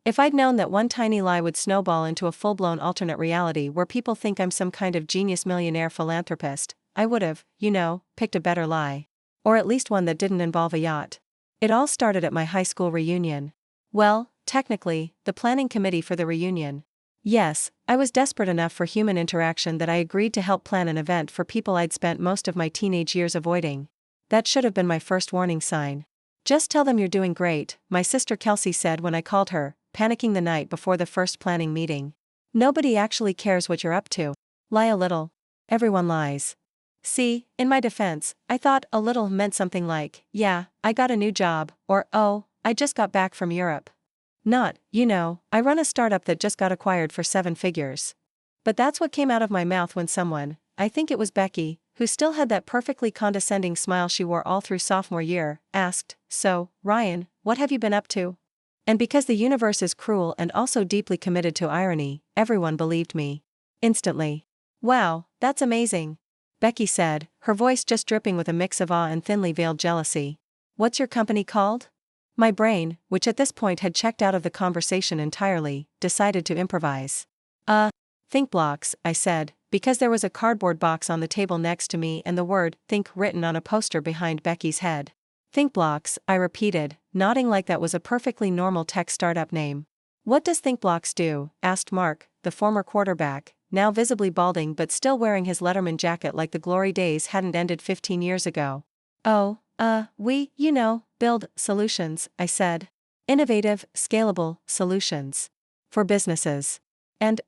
If I'd known that one tiny lie would snowball into a full-blown alternate reality where people think I'm some kind of genius millionaire philanthropist, I would've, picked a better lie. Or at least one that didn't involve a yacht. It all started at my high school reunion. Well, technically, the planning committee for the reunion. Yes, I was desperate enough for human interaction that I agreed to help plan an event for people I'd spent most of my teenage years avoiding. That should have been my first warning sign. Just tell them you're doing great, my sister Kelsey said when I called her, panicking the night before the first planning meeting. Nobody actually cares what you're up to. Lie a little. Everyone lies. See, in my defense, I thought a little meant something like, yeah, I got a new job, or oh, I just got back from Europe. Not, I run a startup that just got acquired for 7 figures. But that's what came out of my mouth when someone, I think it was Becky, who still had that perfectly condescending smile she wore all through sophomore year, asked, "So, Ryan, what have you been up to?" And because the universe is cruel and also deeply committed to irony, everyone believed me. Instantly. Wow, that's amazing. Becky said, her voice just dripping with a mix of awe and thinly veiled jealousy. What's your company called? My brain, which at this point had checked out of the conversation entirely, decided to improvise. Think blocks, I said, because there was a cardboard box on the table next to me and the word think written on a poster behind Becky's head. Think blocks, I repeated, nodding like that was a perfectly normal tech startup name. What does Think Blocks do? Asked Mark, the former quarterback, now visibly balding but still wearing his Letterman jacket like the glory days hadn't ended 15 years ago. Oh, we, build solutions, I said. Innovative, scalable solutions. For businesses. And,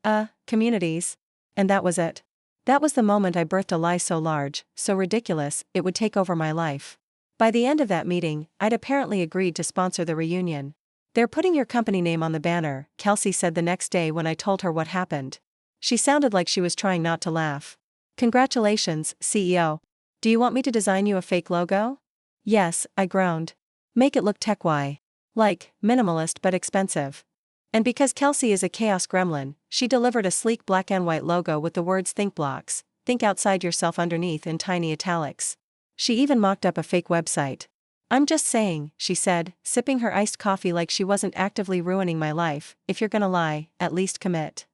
communities. And that was it. That was the moment I birthed a lie so large, so ridiculous, it would take over my life. By the end of that meeting, I'd apparently agreed to sponsor the reunion. They're putting your company name on the banner, Kelsey said the next day when I told her what happened. She sounded like she was trying not to laugh. Congratulations, CEO. Do you want me to design you a fake logo? Yes, I groaned. Make it look tech-y. Like, minimalist but expensive. And because Kelsey is a chaos gremlin, she delivered a sleek black and white logo with the words Think Blocks, think outside yourself underneath in tiny italics. She even mocked up a fake website. I'm just saying, she said, sipping her iced coffee like she wasn't actively ruining my life, if you're gonna lie, at least commit.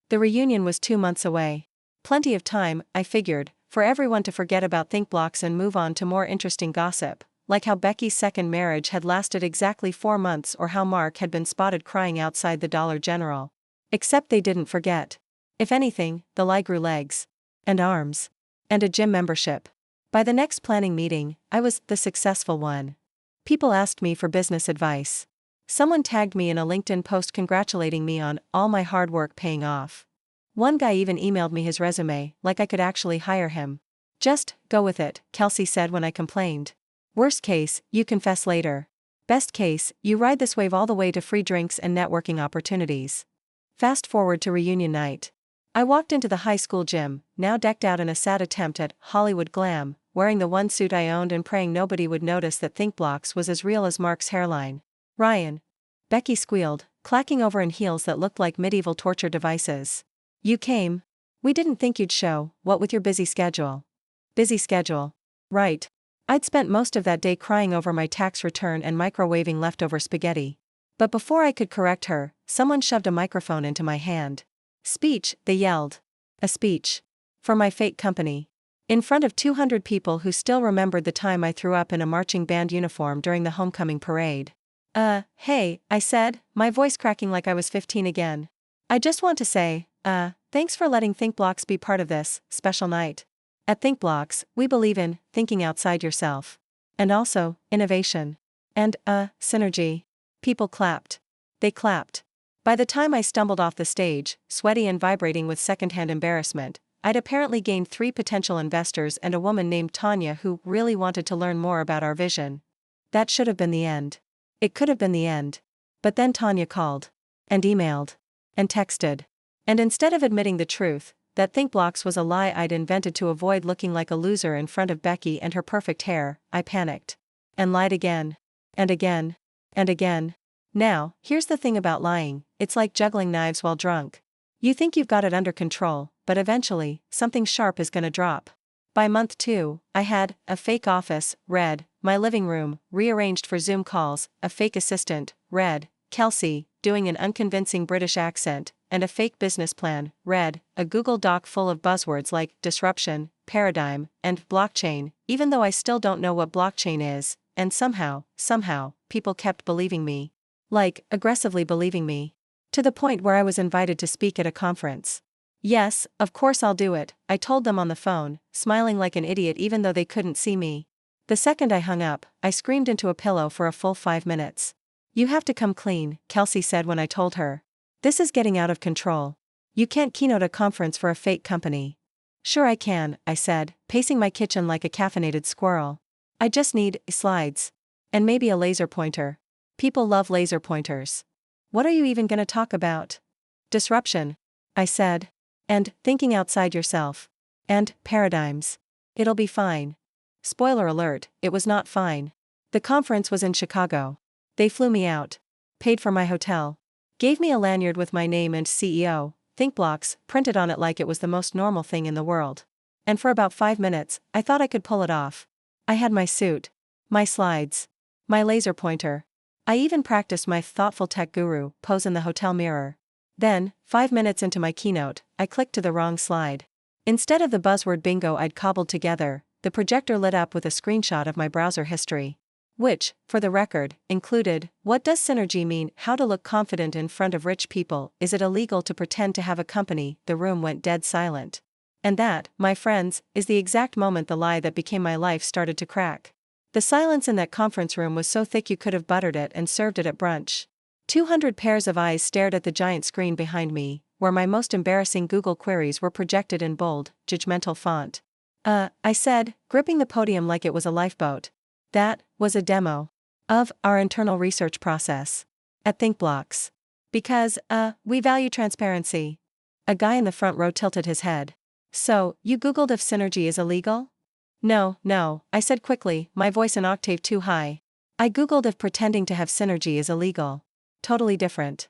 The reunion was 2 months away. Plenty of time, I figured, for everyone to forget about Think Blocks and move on to more interesting gossip, like how Becky's second marriage had lasted exactly 4 months or how Mark had been spotted crying outside the Dollar General. Except they didn't forget. If anything, the lie grew legs. And arms. And a gym membership. By the next planning meeting, I was the successful one. People asked me for business advice. Someone tagged me in a LinkedIn post congratulating me on all my hard work paying off. One guy even emailed me his resume, like I could actually hire him. Just go with it, Kelsey said when I complained. Worst case, you confess later. Best case, you ride this wave all the way to free drinks and networking opportunities. Fast forward to reunion night. I walked into the high school gym, now decked out in a sad attempt at Hollywood glam, wearing the one suit I owned and praying nobody would notice that Think Blocks was as real as Mark's hairline. Ryan. Becky squealed, clacking over in heels that looked like medieval torture devices. You came. We didn't think you'd show, what with your busy schedule. Busy schedule. Right. I'd spent most of that day crying over my tax return and microwaving leftover spaghetti. But before I could correct her, someone shoved a microphone into my hand. Speech, they yelled. A speech. For my fake company. In front of 200 people who still remembered the time I threw up in a marching band uniform during the homecoming parade. Hey, I said, my voice cracking like I was 15 again. I just want to say, thanks for letting Think Blocks be part of this special night. At Think Blocks, we believe in thinking outside yourself. And also, innovation. And, synergy. People clapped. They clapped. By the time I stumbled off the stage, sweaty and vibrating with secondhand embarrassment, I'd apparently gained 3 potential investors and a woman named Tanya who really wanted to learn more about our vision. That should have been the end. It could have been the end. But then Tanya called. And emailed. And texted. And instead of admitting the truth, that Think Blocks was a lie I'd invented to avoid looking like a loser in front of Becky and her perfect hair, I panicked. And lied again. And again. And again. Now, here's the thing about lying, it's like juggling knives while drunk. You think you've got it under control, but eventually, something sharp is gonna drop. By month 2, I had a fake office, red, my living room, rearranged for Zoom calls, a fake assistant, red, Kelsey, doing an unconvincing British accent, and a fake business plan, read, a Google Doc full of buzzwords like disruption, paradigm, and blockchain, even though I still don't know what blockchain is, and somehow, people kept believing me. Like, aggressively believing me. To the point where I was invited to speak at a conference. Yes, of course I'll do it, I told them on the phone, smiling like an idiot even though they couldn't see me. The second I hung up, I screamed into a pillow for a full 5 minutes. You have to come clean, Kelsey said when I told her. This is getting out of control. You can't keynote a conference for a fake company. Sure I can, I said, pacing my kitchen like a caffeinated squirrel. I just need slides. And maybe a laser pointer. People love laser pointers. What are you even gonna talk about? Disruption, I said. And thinking outside yourself. And paradigms. It'll be fine. Spoiler alert, it was not fine. The conference was in Chicago. They flew me out. Paid for my hotel. Gave me a lanyard with my name and CEO, ThinkBlocks, printed on it like it was the most normal thing in the world. And for about 5 minutes, I thought I could pull it off. I had my suit. My slides. My laser pointer. I even practiced my thoughtful tech guru pose in the hotel mirror. Then, 5 minutes into my keynote, I clicked to the wrong slide. Instead of the buzzword bingo I'd cobbled together, the projector lit up with a screenshot of my browser history. Which, for the record, included, what does synergy mean, how to look confident in front of rich people, is it illegal to pretend to have a company, the room went dead silent. And that, my friends, is the exact moment the lie that became my life started to crack. The silence in that conference room was so thick you could have buttered it and served it at brunch. 200 pairs of eyes stared at the giant screen behind me, where my most embarrassing Google queries were projected in bold, judgmental font. I said, gripping the podium like it was a lifeboat. That was a demo of our internal research process at ThinkBlocks. Because, we value transparency. A guy in the front row tilted his head. So, you Googled if synergy is illegal? No, I said quickly, my voice an octave too high. I Googled if pretending to have synergy is illegal. Totally different.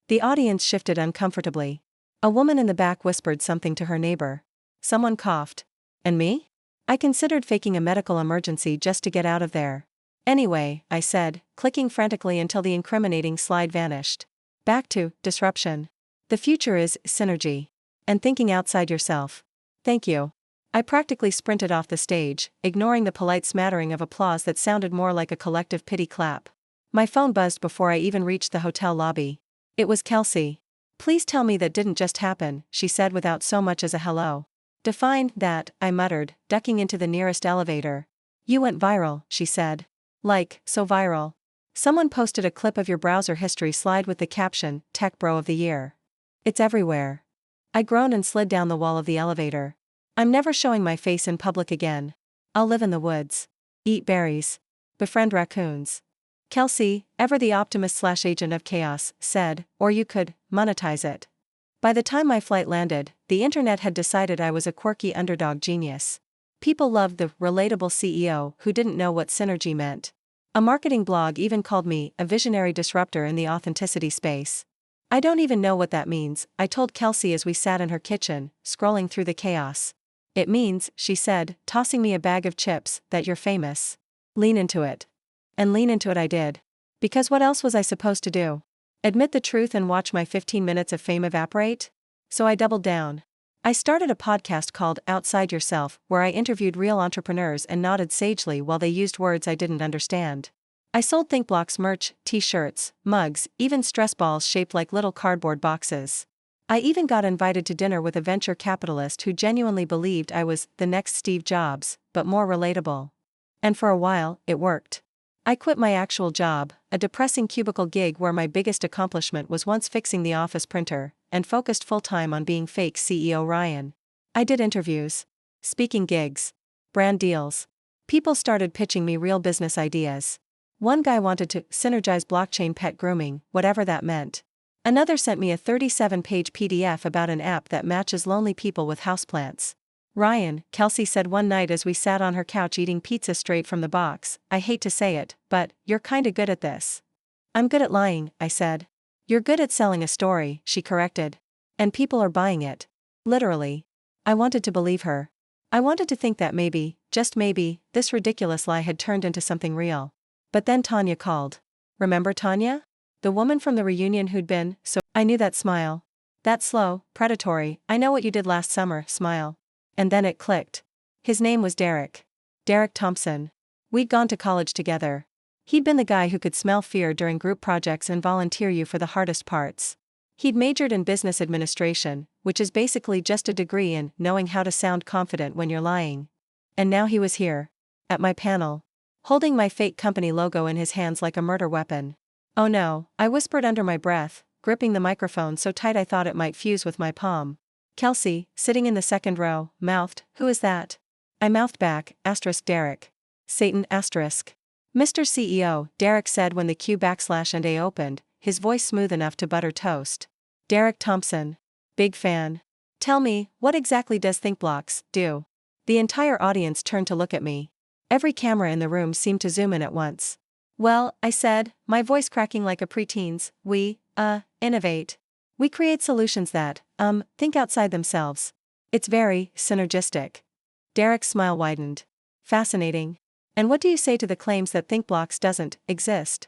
The audience shifted uncomfortably. A woman in the back whispered something to her neighbor. Someone coughed. And me? I considered faking a medical emergency just to get out of there. Anyway, I said, clicking frantically until the incriminating slide vanished. Back to disruption. The future is synergy. And thinking outside yourself. Thank you. I practically sprinted off the stage, ignoring the polite smattering of applause that sounded more like a collective pity clap. My phone buzzed before I even reached the hotel lobby. It was Kelsey. Please tell me that didn't just happen, she said without so much as a hello. Define that, I muttered, ducking into the nearest elevator. You went viral, she said. Like, so viral. Someone posted a clip of your browser history slide with the caption, Tech Bro of the Year. It's everywhere. I groaned and slid down the wall of the elevator. I'm never showing my face in public again. I'll live in the woods. Eat berries. Befriend raccoons. Kelsey, ever the optimist/agent of chaos, said, or you could monetize it. By the time my flight landed, the internet had decided I was a quirky underdog genius. People loved the relatable CEO who didn't know what synergy meant. A marketing blog even called me a visionary disruptor in the authenticity space. I don't even know what that means, I told Kelsey as we sat in her kitchen, scrolling through the chaos. It means, she said, tossing me a bag of chips, that you're famous. Lean into it. And lean into it I did. Because what else was I supposed to do? Admit the truth and watch my 15 minutes of fame evaporate? So I doubled down. I started a podcast called Outside Yourself, where I interviewed real entrepreneurs and nodded sagely while they used words I didn't understand. I sold ThinkBlocks merch, t-shirts, mugs, even stress balls shaped like little cardboard boxes. I even got invited to dinner with a venture capitalist who genuinely believed I was the next Steve Jobs, but more relatable. And for a while, it worked. I quit my actual job, a depressing cubicle gig where my biggest accomplishment was once fixing the office printer, and focused full-time on being fake CEO Ryan. I did interviews, speaking gigs, brand deals. People started pitching me real business ideas. One guy wanted to synergize blockchain pet grooming, whatever that meant. Another sent me a 37-page PDF about an app that matches lonely people with houseplants. Ryan, Kelsey said one night as we sat on her couch eating pizza straight from the box, I hate to say it, but you're kinda good at this. I'm good at lying, I said. You're good at selling a story, she corrected. And people are buying it. Literally. I wanted to believe her. I wanted to think that maybe, just maybe, this ridiculous lie had turned into something real. But then Tanya called. Remember Tanya? The woman from the reunion who'd been, so I knew that smile. That slow, predatory, I know what you did last summer, smile. And then it clicked. His name was Derek. Derek Thompson. We'd gone to college together. He'd been the guy who could smell fear during group projects and volunteer you for the hardest parts. He'd majored in business administration, which is basically just a degree in knowing how to sound confident when you're lying. And now he was here. At my panel. Holding my fake company logo in his hands like a murder weapon. Oh no, I whispered under my breath, gripping the microphone so tight I thought it might fuse with my palm. Kelsey, sitting in the second row, mouthed, "Who is that?" I mouthed back, Derek. Satan, Mr. CEO, Derek said when the Q/A opened, his voice smooth enough to butter toast. Derek Thompson. Big fan. Tell me, what exactly does ThinkBlocks do? The entire audience turned to look at me. Every camera in the room seemed to zoom in at once. Well, I said, my voice cracking like a preteen's, we innovate. We create solutions that, think outside themselves. It's very synergistic. Derek's smile widened. Fascinating. And what do you say to the claims that ThinkBlocks doesn't exist?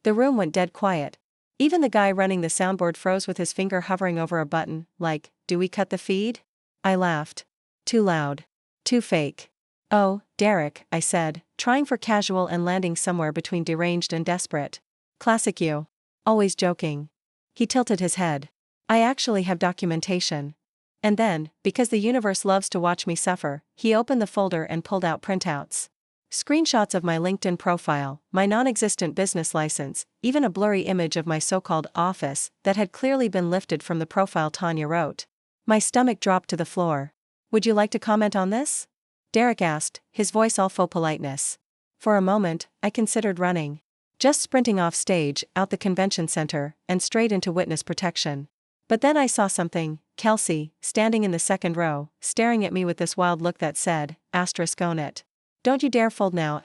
The room went dead quiet. Even the guy running the soundboard froze with his finger hovering over a button, like, do we cut the feed? I laughed. Too loud. Too fake. Oh, Derek, I said, trying for casual and landing somewhere between deranged and desperate. Classic you. Always joking. He tilted his head. I actually have documentation. And then, because the universe loves to watch me suffer, he opened the folder and pulled out printouts. Screenshots of my LinkedIn profile, my non-existent business license, even a blurry image of my so-called office that had clearly been lifted from the profile Tanya wrote. My stomach dropped to the floor. Would you like to comment on this? Derek asked, his voice all faux politeness. For a moment, I considered running. Just sprinting off stage, out the convention center, and straight into witness protection. But then I saw something, Kelsey, standing in the second row, staring at me with this wild look that said, own it. Don't you dare fold now,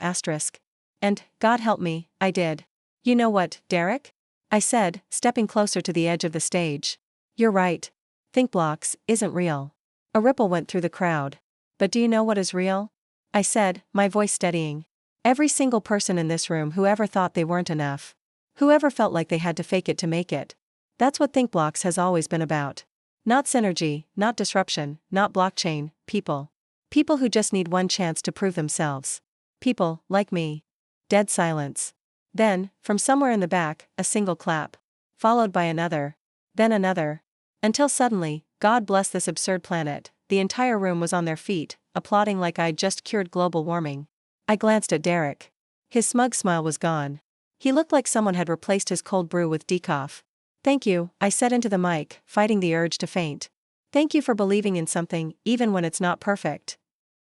And, God help me, I did. You know what, Derek? I said, stepping closer to the edge of the stage. You're right. ThinkBlocks isn't real. A ripple went through the crowd. But do you know what is real? I said, my voice steadying. Every single person in this room who ever thought they weren't enough. Whoever felt like they had to fake it to make it. That's what ThinkBlocks has always been about. Not synergy, not disruption, not blockchain, people. People who just need one chance to prove themselves. People, like me. Dead silence. Then, from somewhere in the back, a single clap. Followed by another. Then another. Until suddenly, God bless this absurd planet, the entire room was on their feet, applauding like I'd just cured global warming. I glanced at Derek. His smug smile was gone. He looked like someone had replaced his cold brew with decaf. Thank you, I said into the mic, fighting the urge to faint. Thank you for believing in something, even when it's not perfect.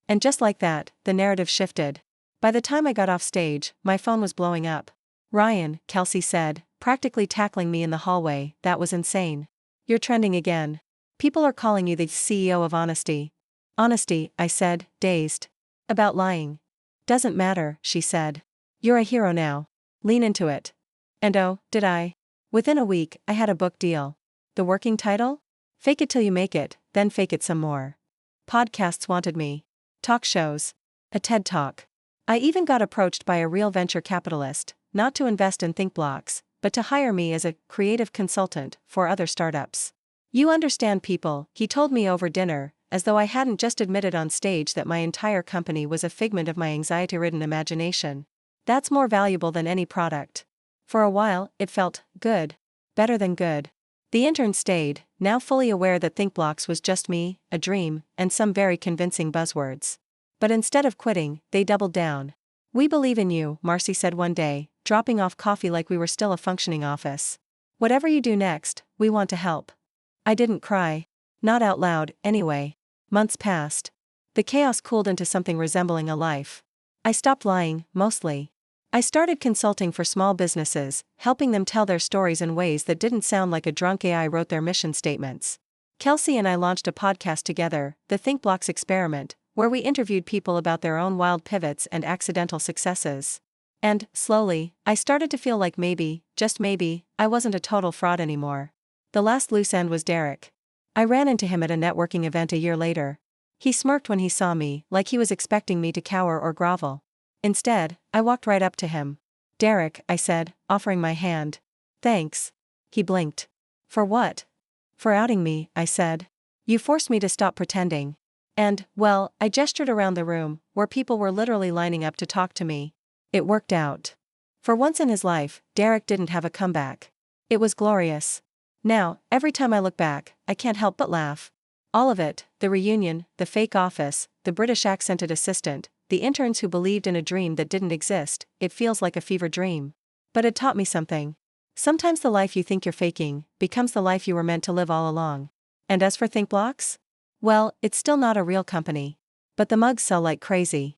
And just like that, the narrative shifted. By the time I got off stage, my phone was blowing up. Ryan, Kelsey said, practically tackling me in the hallway, that was insane. You're trending again. People are calling you the CEO of honesty. Honesty, I said, dazed. About lying. Doesn't matter, she said. You're a hero now. Lean into it. And oh, did I? Within a week, I had a book deal. The working title? Fake it till you make it, then fake it some more. Podcasts wanted me. Talk shows. A TED Talk. I even got approached by a real venture capitalist, not to invest in ThinkBlocks, but to hire me as a creative consultant for other startups. You understand people, he told me over dinner, as though I hadn't just admitted on stage that my entire company was a figment of my anxiety-ridden imagination. That's more valuable than any product. For a while, it felt good. Better than good. The intern stayed, now fully aware that ThinkBlocks was just me, a dream, and some very convincing buzzwords. But instead of quitting, they doubled down. We believe in you, Marcy said one day, dropping off coffee like we were still a functioning office. Whatever you do next, we want to help. I didn't cry. Not out loud, anyway. Months passed. The chaos cooled into something resembling a life. I stopped lying, mostly. I started consulting for small businesses, helping them tell their stories in ways that didn't sound like a drunk AI wrote their mission statements. Kelsey and I launched a podcast together, the ThinkBlocks Experiment, where we interviewed people about their own wild pivots and accidental successes. And, slowly, I started to feel like maybe, just maybe, I wasn't a total fraud anymore. The last loose end was Derek. I ran into him at a networking event a year later. He smirked when he saw me, like he was expecting me to cower or grovel. Instead, I walked right up to him. Derek, I said, offering my hand. Thanks. He blinked. For what? For outing me, I said. You forced me to stop pretending. And, well, I gestured around the room, where people were literally lining up to talk to me. It worked out. For once in his life, Derek didn't have a comeback. It was glorious. Now, every time I look back, I can't help but laugh. All of it, the reunion, the fake office, the British accented assistant, the interns who believed in a dream that didn't exist, it feels like a fever dream. But it taught me something. Sometimes the life you think you're faking becomes the life you were meant to live all along. And as for ThinkBlocks? Well, it's still not a real company. But the mugs sell like crazy.